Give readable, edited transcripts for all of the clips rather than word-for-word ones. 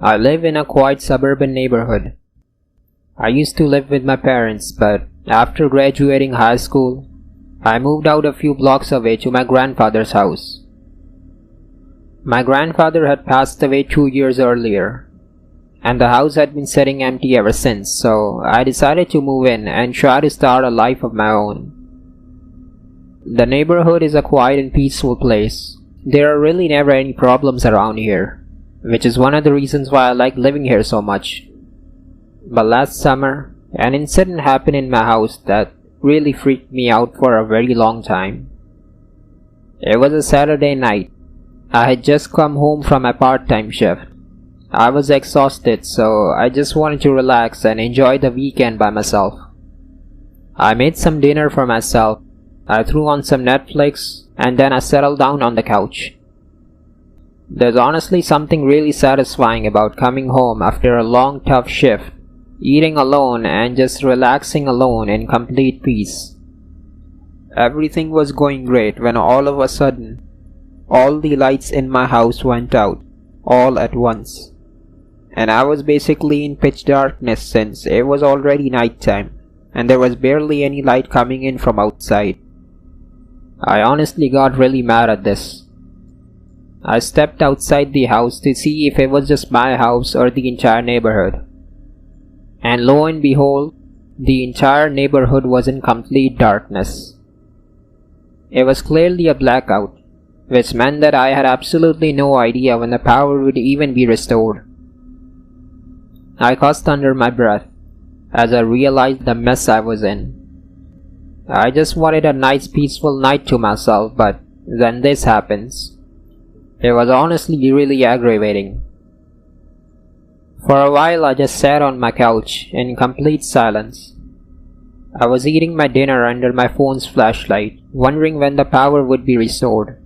I live in a quiet suburban neighborhood. I used to live with my parents, but after graduating high school, I moved out a few blocks away to my grandfather's house. My grandfather had passed away 2 years earlier, and the house had been sitting empty ever since, so I decided to move in and try to start a life of my own. The neighborhood is a quiet and peaceful place. There are really never any problems around here, which is one of the reasons why I like living here so much. But last summer, an incident happened in my house that really freaked me out for a very long time. It was a Saturday night. I had just come home from my part-time shift. I was exhausted, so I just wanted to relax and enjoy the weekend by myself. I made some dinner for myself. I threw on some Netflix, and then I settled down on the couch. There's honestly something really satisfying about coming home after a long, tough shift, eating alone and just relaxing alone in complete peace. Everything was going great when all of a sudden, all the lights in my house went out, all at once. And I was basically in pitch darkness since it was already nighttime, and there was barely any light coming in from outside. I honestly got really mad at this. I stepped outside the house to see if it was just my house or the entire neighborhood. And lo and behold, the entire neighborhood was in complete darkness. It was clearly a blackout, which meant that I had absolutely no idea when the power would even be restored. I cursed under my breath as I realized the mess I was in. I just wanted a nice peaceful night to myself, but then this happens. It was honestly really aggravating. For a while I just sat on my couch in complete silence. I was eating my dinner under my phone's flashlight, wondering when the power would be restored.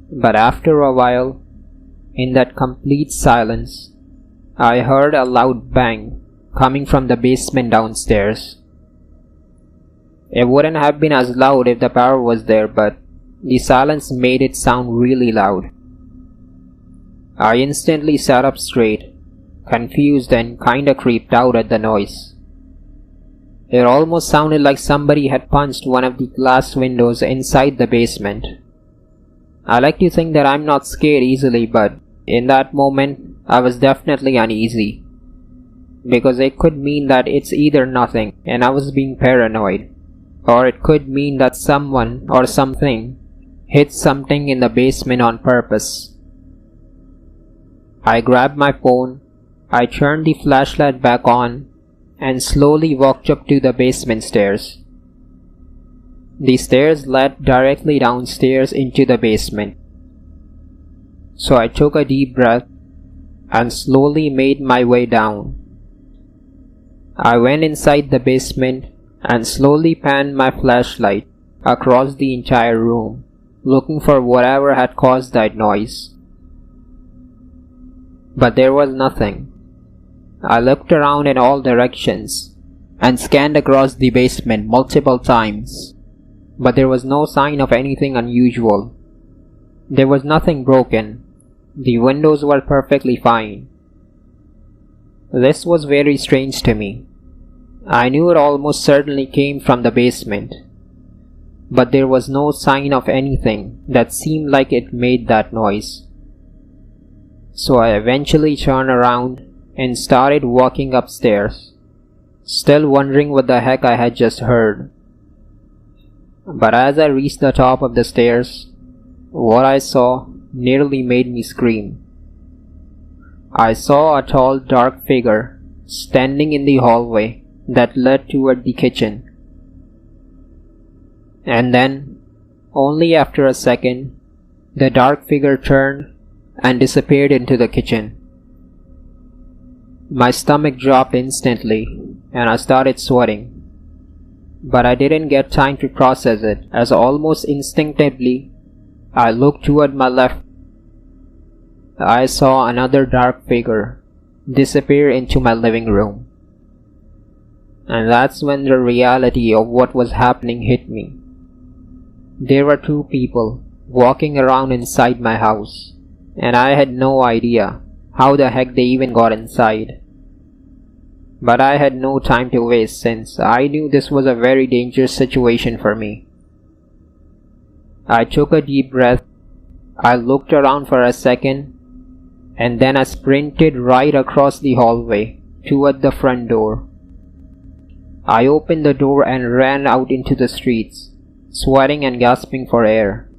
But after a while, in that complete silence, I heard a loud bang coming from the basement downstairs. It wouldn't have been as loud if the power was there, but the silence made it sound really loud. I instantly sat up straight, confused and kinda creeped out at the noise. It almost sounded like somebody had punched one of the glass windows inside the basement. I like to think that I'm not scared easily, but in that moment, I was definitely uneasy. Because it could mean that it's either nothing and I was being paranoid, or it could mean that someone or something hit something in the basement on purpose. I grabbed my phone, I turned the flashlight back on, and slowly walked up to the basement stairs. The stairs led directly downstairs into the basement. So I took a deep breath and slowly made my way down. I went inside the basement and slowly panned my flashlight across the entire room, looking for whatever had caused that noise. But there was nothing. I looked around in all directions and scanned across the basement multiple times, but there was no sign of anything unusual. There was nothing broken. The windows were perfectly fine. This was very strange to me. I knew it almost certainly came from the basement, but there was no sign of anything that seemed like it made that noise. So I eventually turned around and started walking upstairs, still wondering what the heck I had just heard. But as I reached the top of the stairs, what I saw nearly made me scream. I saw a tall, dark figure standing in the hallway that led toward the kitchen. And then, only after a second, the dark figure turned and disappeared into the kitchen. My stomach dropped instantly, and I started sweating. But I didn't get time to process it, as almost instinctively, I looked toward my left. I saw another dark figure disappear into my living room. And that's when the reality of what was happening hit me. There were two people walking around inside my house, and I had no idea how the heck they even got inside. But I had no time to waste since I knew this was a very dangerous situation for me. I took a deep breath, I looked around for a second, and then I sprinted right across the hallway toward the front door. I opened the door and ran out into the streets, sweating and gasping for air.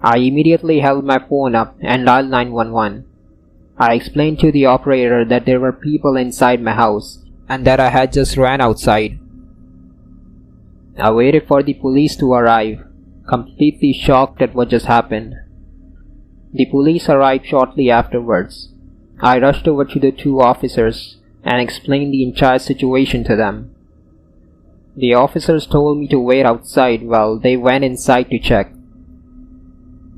I immediately held my phone up and dialed 911. I explained to the operator that there were people inside my house and that I had just ran outside. I waited for the police to arrive, completely shocked at what just happened. The police arrived shortly afterwards. I rushed over to the two officers and explained the entire situation to them. The officers told me to wait outside while they went inside to check.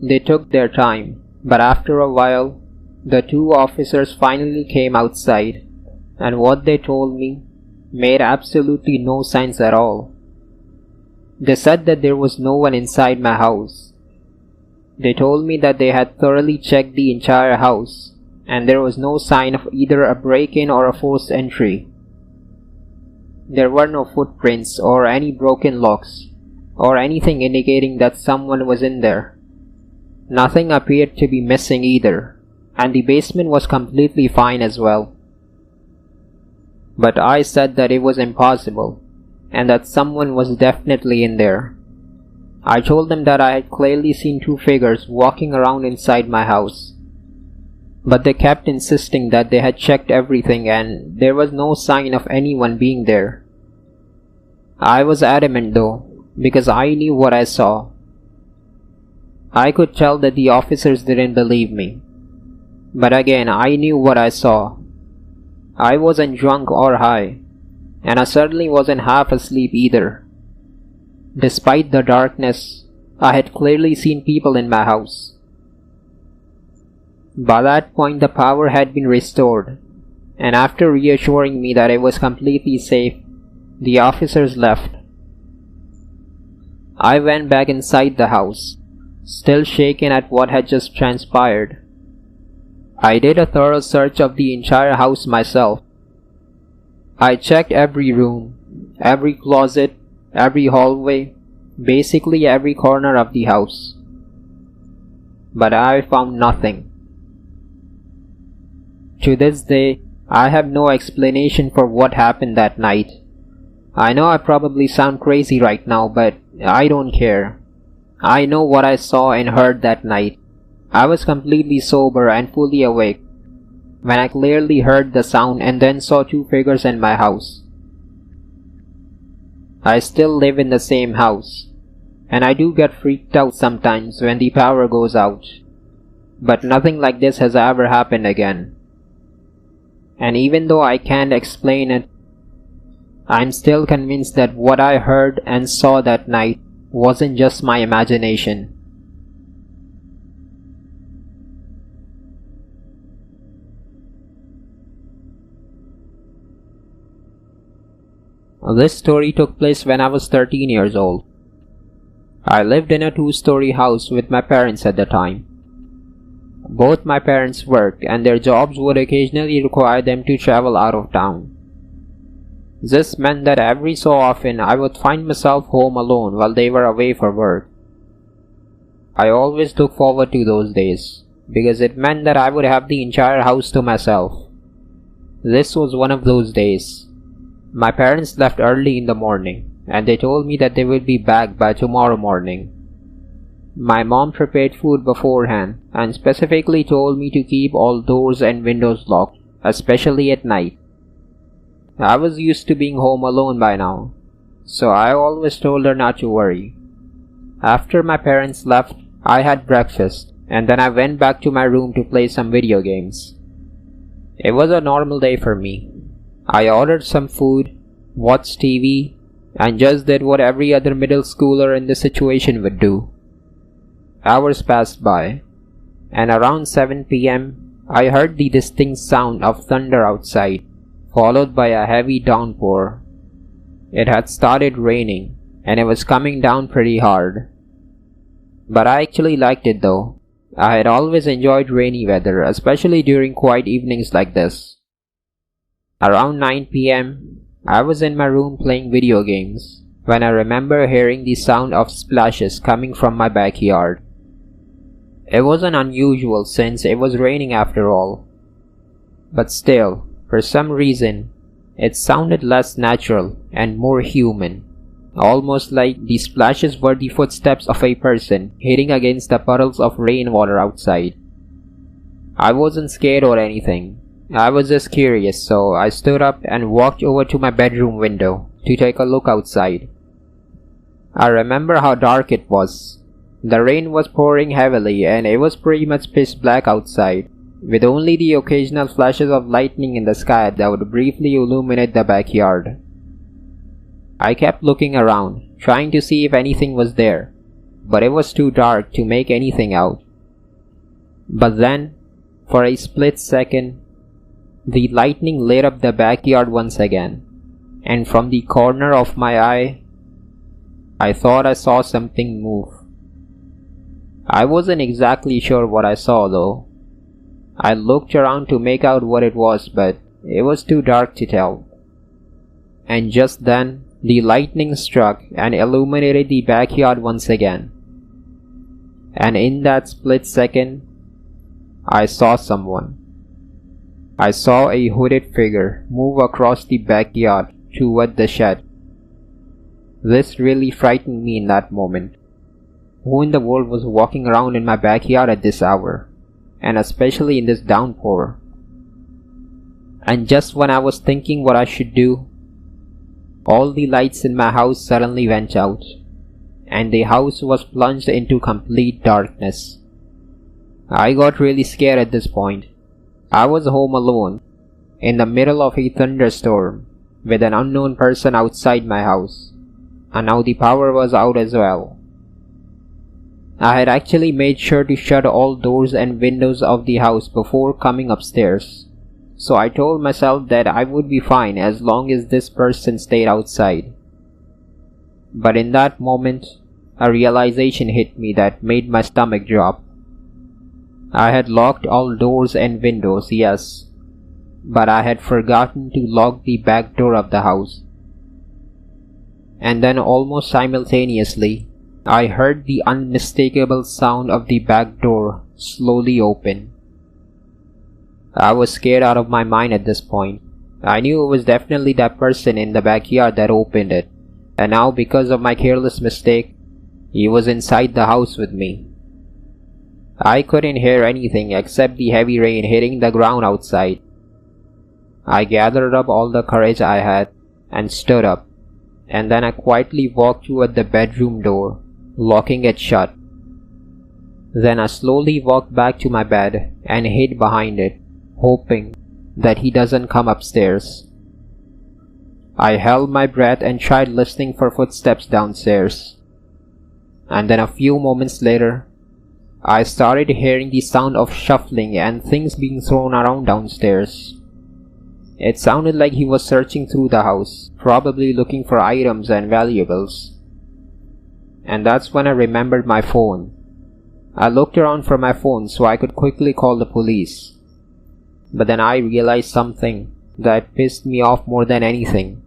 They took their time, but after a while, the two officers finally came outside, and what they told me made absolutely no sense at all. They said that there was no one inside my house. They told me that they had thoroughly checked the entire house, and there was no sign of either a break-in or a forced entry. There were no footprints or any broken locks, or anything indicating that someone was in there. Nothing appeared to be missing either, and the basement was completely fine as well. But I said that it was impossible, and that someone was definitely in there. I told them that I had clearly seen two figures walking around inside my house. But they kept insisting that they had checked everything and there was no sign of anyone being there. I was adamant though, because I knew what I saw. I could tell that the officers didn't believe me. But again, I knew what I saw. I wasn't drunk or high, and I certainly wasn't half asleep either. Despite the darkness, I had clearly seen people in my house. By that point, the power had been restored, and after reassuring me that it was completely safe, the officers left. I went back inside the house, still shaken at what had just transpired. I did a thorough search of the entire house myself. I checked every room, every closet, every hallway, basically every corner of the house. But I found nothing. To this day, I have no explanation for what happened that night. I know I probably sound crazy right now, but I don't care. I know what I saw and heard that night. I was completely sober and fully awake when I clearly heard the sound and then saw two figures in my house. I still live in the same house, and I do get freaked out sometimes when the power goes out, but nothing like this has ever happened again. And even though I can't explain it, I'm still convinced that what I heard and saw that night wasn't just my imagination. This story took place when I was 13 years old. I lived in a two-story house with my parents at the time. Both my parents worked and their jobs would occasionally require them to travel out of town. This meant that every so often I would find myself home alone while they were away for work. I always looked forward to those days because it meant that I would have the entire house to myself. This was one of those days. My parents left early in the morning and they told me that they would be back by tomorrow morning. My mom prepared food beforehand and specifically told me to keep all doors and windows locked, especially at night. I was used to being home alone by now, so I always told her not to worry. After my parents left, I had breakfast and then I went back to my room to play some video games. It was a normal day for me. I ordered some food, watched TV, and just did what every other middle schooler in this situation would do. Hours passed by, and around 7 p.m., I heard the distinct sound of thunder outside, followed by a heavy downpour. It had started raining, and it was coming down pretty hard. But I actually liked it though. I had always enjoyed rainy weather, especially during quiet evenings like this. Around 9 p.m., I was in my room playing video games when I remember hearing the sound of splashes coming from my backyard. It wasn't unusual since it was raining after all. But still, for some reason, it sounded less natural and more human, almost like the splashes were the footsteps of a person hitting against the puddles of rainwater outside. I wasn't scared or anything. I was just curious, so I stood up and walked over to my bedroom window to take a look outside. I remember how dark it was. The rain was pouring heavily and it was pretty much pitch black outside, with only the occasional flashes of lightning in the sky that would briefly illuminate the backyard. I kept looking around, trying to see if anything was there, but it was too dark to make anything out. But then, for a split second, the lightning lit up the backyard once again, and from the corner of my eye, I thought I saw something move. I wasn't exactly sure what I saw though. I looked around to make out what it was, but it was too dark to tell. And just then, the lightning struck and illuminated the backyard once again. And in that split second, I saw someone. I saw a hooded figure move across the backyard toward the shed. This really frightened me in that moment. Who in the world was walking around in my backyard at this hour, and especially in this downpour? And just when I was thinking what I should do, all the lights in my house suddenly went out, and the house was plunged into complete darkness. I got really scared at this point. I was home alone, in the middle of a thunderstorm, with an unknown person outside my house, and now the power was out as well. I had actually made sure to shut all doors and windows of the house before coming upstairs, so I told myself that I would be fine as long as this person stayed outside. But in that moment, a realization hit me that made my stomach drop. I had locked all doors and windows, yes, but I had forgotten to lock the back door of the house. And then almost simultaneously, I heard the unmistakable sound of the back door slowly open. I was scared out of my mind at this point. I knew it was definitely that person in the backyard that opened it, and now because of my careless mistake, he was inside the house with me. I couldn't hear anything except the heavy rain hitting the ground outside. I gathered up all the courage I had and stood up, and then I quietly walked toward the bedroom door, locking it shut. Then I slowly walked back to my bed and hid behind it, hoping that he doesn't come upstairs. I held my breath and tried listening for footsteps downstairs. And then a few moments later, I started hearing the sound of shuffling and things being thrown around downstairs. It sounded like he was searching through the house, probably looking for items and valuables. And that's when I remembered my phone. I looked around for my phone so I could quickly call the police. But then I realized something that pissed me off more than anything.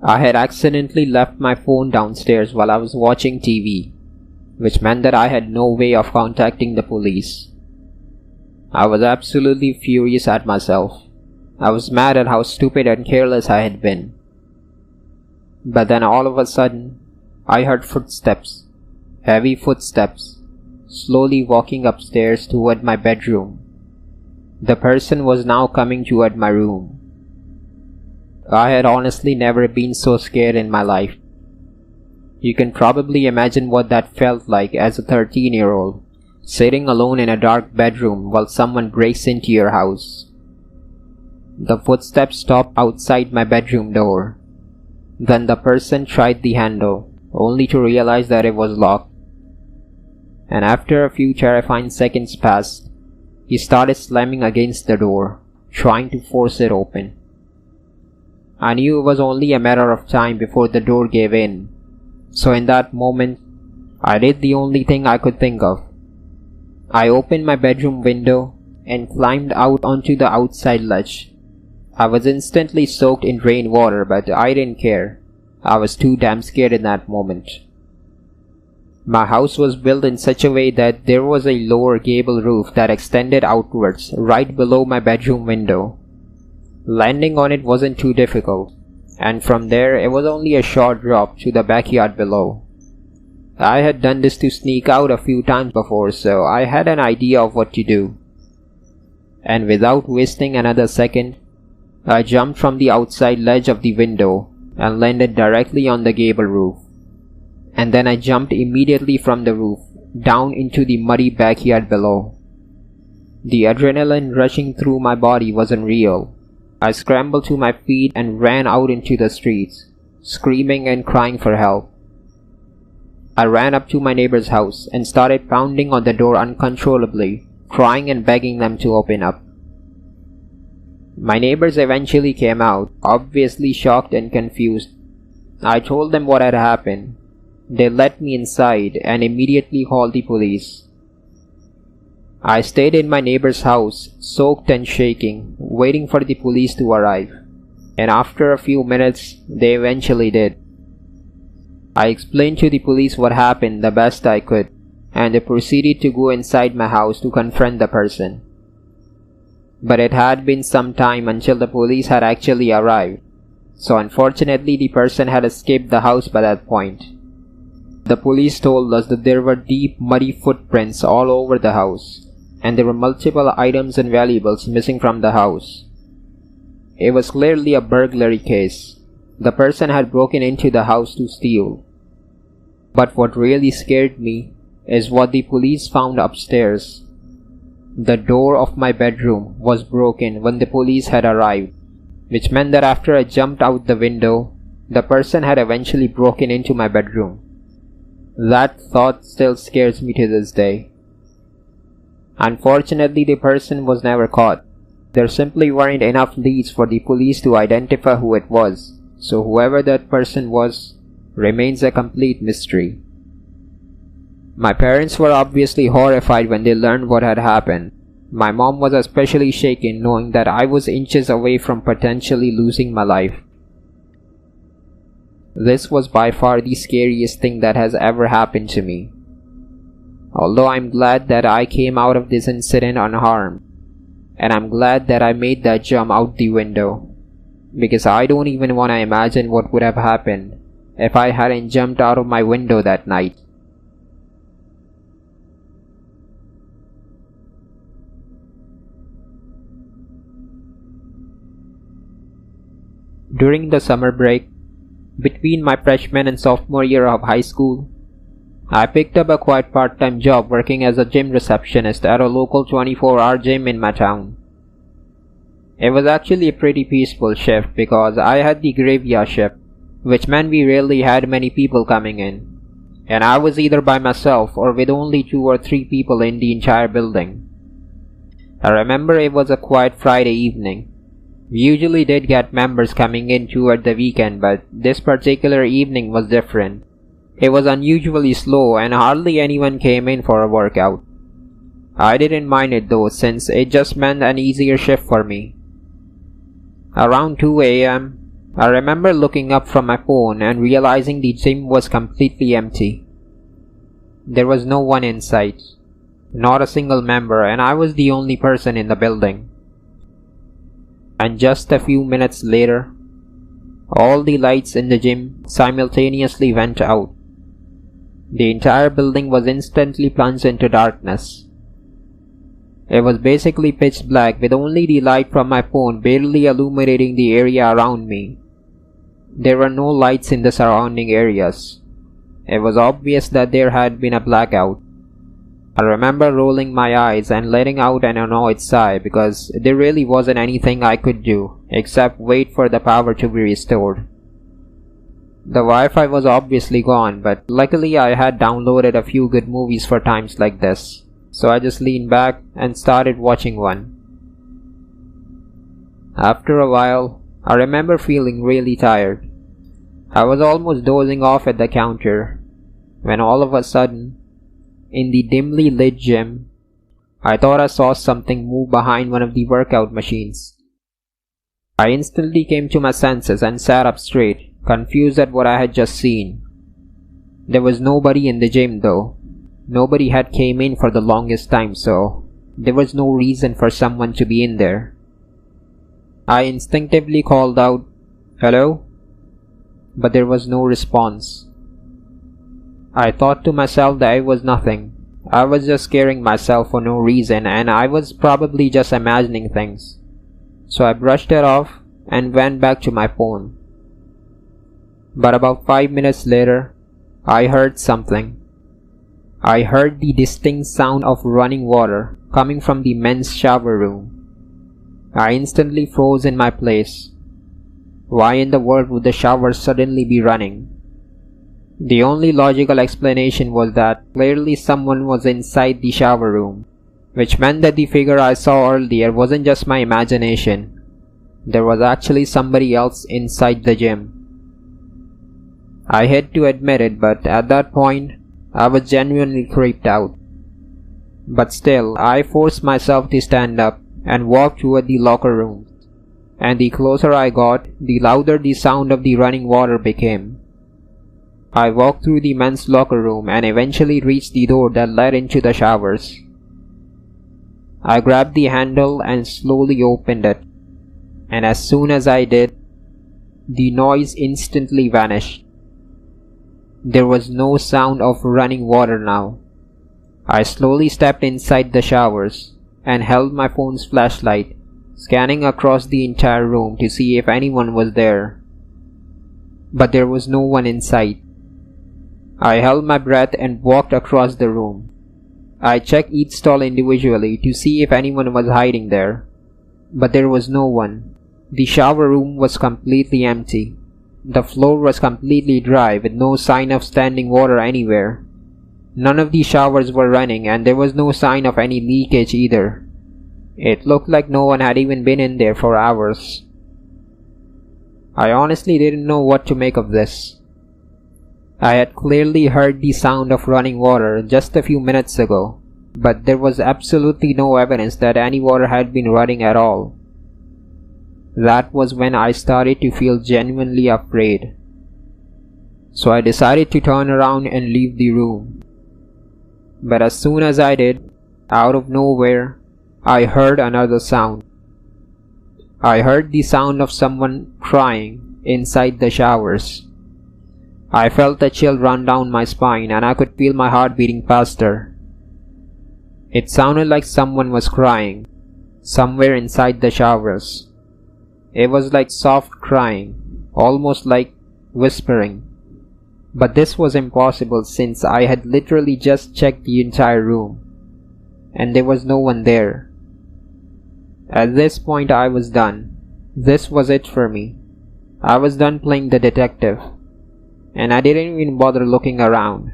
I had accidentally left my phone downstairs while I was watching TV, which meant that I had no way of contacting the police. I was absolutely furious at myself. I was mad at how stupid and careless I had been. But then all of a sudden, I heard footsteps, heavy footsteps, slowly walking upstairs toward my bedroom. The person was now coming toward my room. I had honestly never been so scared in my life. You can probably imagine what that felt like as a 13-year-old, sitting alone in a dark bedroom while someone breaks into your house. The footsteps stopped outside my bedroom door. Then the person tried the handle, only to realize that it was locked. And after a few terrifying seconds passed, he started slamming against the door, trying to force it open. I knew it was only a matter of time before the door gave in, so in that moment, I did the only thing I could think of. I opened my bedroom window and climbed out onto the outside ledge. I was instantly soaked in rainwater, but I didn't care. I was too damn scared in that moment. My house was built in such a way that there was a lower gable roof that extended outwards right below my bedroom window. Landing on it wasn't too difficult, and from there it was only a short drop to the backyard below. I had done this to sneak out a few times before, so I had an idea of what to do. And without wasting another second, I jumped from the outside ledge of the window and landed directly on the gable roof. And then I jumped immediately from the roof down into the muddy backyard below. The adrenaline rushing through my body was unreal. I scrambled to my feet and ran out into the streets, screaming and crying for help. I ran up to my neighbor's house and started pounding on the door uncontrollably, crying and begging them to open up. My neighbors eventually came out, obviously shocked and confused. I told them what had happened. They let me inside and immediately called the police. I stayed in my neighbor's house, soaked and shaking, waiting for the police to arrive. And after a few minutes, they eventually did. I explained to the police what happened the best I could, and they proceeded to go inside my house to confront the person. But it had been some time until the police had actually arrived, so unfortunately the person had escaped the house by that point. The police told us that there were deep, muddy footprints all over the house, and there were multiple items and valuables missing from the house. It was clearly a burglary case. The person had broken into the house to steal. But what really scared me is what the police found upstairs. The door of my bedroom was broken when the police had arrived, which meant that after I jumped out the window, the person had eventually broken into my bedroom. That thought still scares me to this day. Unfortunately, the person was never caught. There simply weren't enough leads for the police to identify who it was, so whoever that person was remains a complete mystery. My parents were obviously horrified when they learned what had happened. My mom was especially shaken knowing that I was inches away from potentially losing my life. This was by far the scariest thing that has ever happened to me. Although I'm glad that I came out of this incident unharmed, and I'm glad that I made that jump out the window, because I don't even want to imagine what would have happened if I hadn't jumped out of my window that night. During the summer break, between my freshman and sophomore year of high school, I picked up a quiet part-time job working as a gym receptionist at a local 24-hour gym in my town. It was actually a pretty peaceful shift because I had the graveyard shift, which meant we rarely had many people coming in, and I was either by myself or with only 2 or 3 people in the entire building. I remember it was a quiet Friday evening. We usually did get members coming in toward the weekend, but this particular evening was different. It was unusually slow and hardly anyone came in for a workout. I didn't mind it though, since it just meant an easier shift for me. Around 2 a.m., I remember looking up from my phone and realizing the gym was completely empty. There was no one in sight, not a single member, and I was the only person in the building. And just a few minutes later, all the lights in the gym simultaneously went out. The entire building was instantly plunged into darkness. It was basically pitch black with only the light from my phone barely illuminating the area around me. There were no lights in the surrounding areas. It was obvious that there had been a blackout. I remember rolling my eyes and letting out an annoyed sigh because there really wasn't anything I could do except wait for the power to be restored. The Wi-Fi was obviously gone, but luckily I had downloaded a few good movies for times like this, so I just leaned back and started watching one. After a while, I remember feeling really tired. I was almost dozing off at the counter when all of a sudden, in the dimly lit gym, I thought I saw something move behind one of the workout machines. I instantly came to my senses and sat up straight, confused at what I had just seen. There was nobody in the gym though. Nobody had came in for the longest time, so there was no reason for someone to be in there. I instinctively called out, "Hello?" But there was no response. I thought to myself that it was nothing. I was just scaring myself for no reason, and I was probably just imagining things. So I brushed it off and went back to my phone. But about 5 minutes later, I heard something. I heard the distinct sound of running water coming from the men's shower room. I instantly froze in my place. Why in the world would the shower suddenly be running? The only logical explanation was that clearly someone was inside the shower room, which meant that the figure I saw earlier wasn't just my imagination. There was actually somebody else inside the gym. I hate to admit it, but at that point, I was genuinely creeped out. But still, I forced myself to stand up and walk toward the locker room. And the closer I got, the louder the sound of the running water became. I walked through the men's locker room and eventually reached the door that led into the showers. I grabbed the handle and slowly opened it, and as soon as I did, the noise instantly vanished. There was no sound of running water now. I slowly stepped inside the showers and held my phone's flashlight, scanning across the entire room to see if anyone was there. But there was no one in sight. I held my breath and walked across the room. I checked each stall individually to see if anyone was hiding there, but there was no one. The shower room was completely empty. The floor was completely dry with no sign of standing water anywhere. None of the showers were running and there was no sign of any leakage either. It looked like no one had even been in there for hours. I honestly didn't know what to make of this. I had clearly heard the sound of running water just a few minutes ago, but there was absolutely no evidence that any water had been running at all. That was when I started to feel genuinely afraid. So I decided to turn around and leave the room. But as soon as I did, out of nowhere, I heard another sound. I heard the sound of someone crying inside the showers. I felt a chill run down my spine and I could feel my heart beating faster. It sounded like someone was crying, somewhere inside the showers. It was like soft crying, almost like whispering. But this was impossible since I had literally just checked the entire room, and there was no one there. At this point I was done. This was it for me. I was done playing the detective, and I didn't even bother looking around.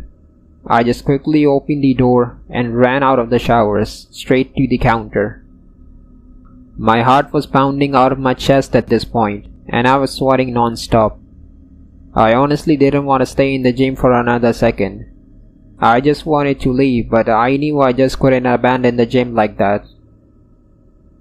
I just quickly opened the door and ran out of the showers, straight to the counter. My heart was pounding out of my chest at this point, and I was sweating non-stop. I honestly didn't want to stay in the gym for another second. I just wanted to leave, but I knew I just couldn't abandon the gym like that.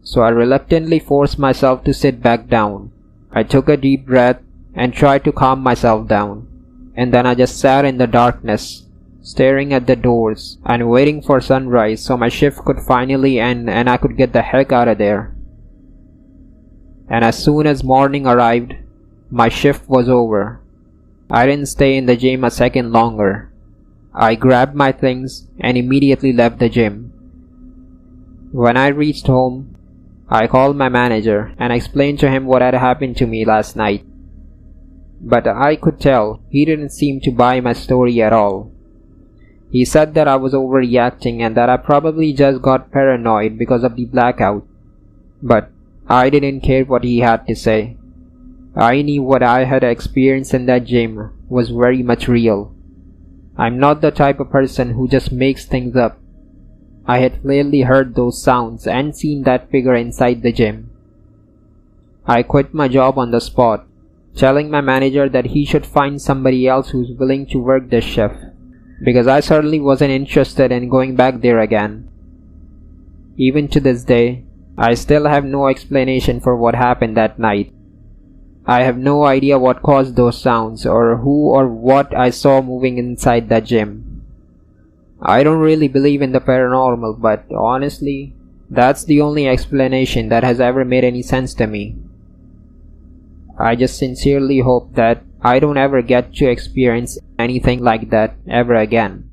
So I reluctantly forced myself to sit back down. I took a deep breath and tried to calm myself down, and then I just sat in the darkness, staring at the doors and waiting for sunrise so my shift could finally end and I could get the heck out of there. And as soon as morning arrived, my shift was over. I didn't stay in the gym a second longer. I grabbed my things and immediately left the gym. When I reached home, I called my manager and explained to him what had happened to me last night. But I could tell he didn't seem to buy my story at all. He said that I was overreacting and that I probably just got paranoid because of the blackout. But I didn't care what he had to say. I knew what I had experienced in that gym was very much real. I'm not the type of person who just makes things up. I had clearly heard those sounds and seen that figure inside the gym. I quit my job on the spot, telling my manager that he should find somebody else who's willing to work this shift, because I certainly wasn't interested in going back there again. Even to this day, I still have no explanation for what happened that night. I have no idea what caused those sounds or who or what I saw moving inside that gym. I don't really believe in the paranormal, but honestly, that's the only explanation that has ever made any sense to me. I just sincerely hope that I don't ever get to experience anything like that ever again.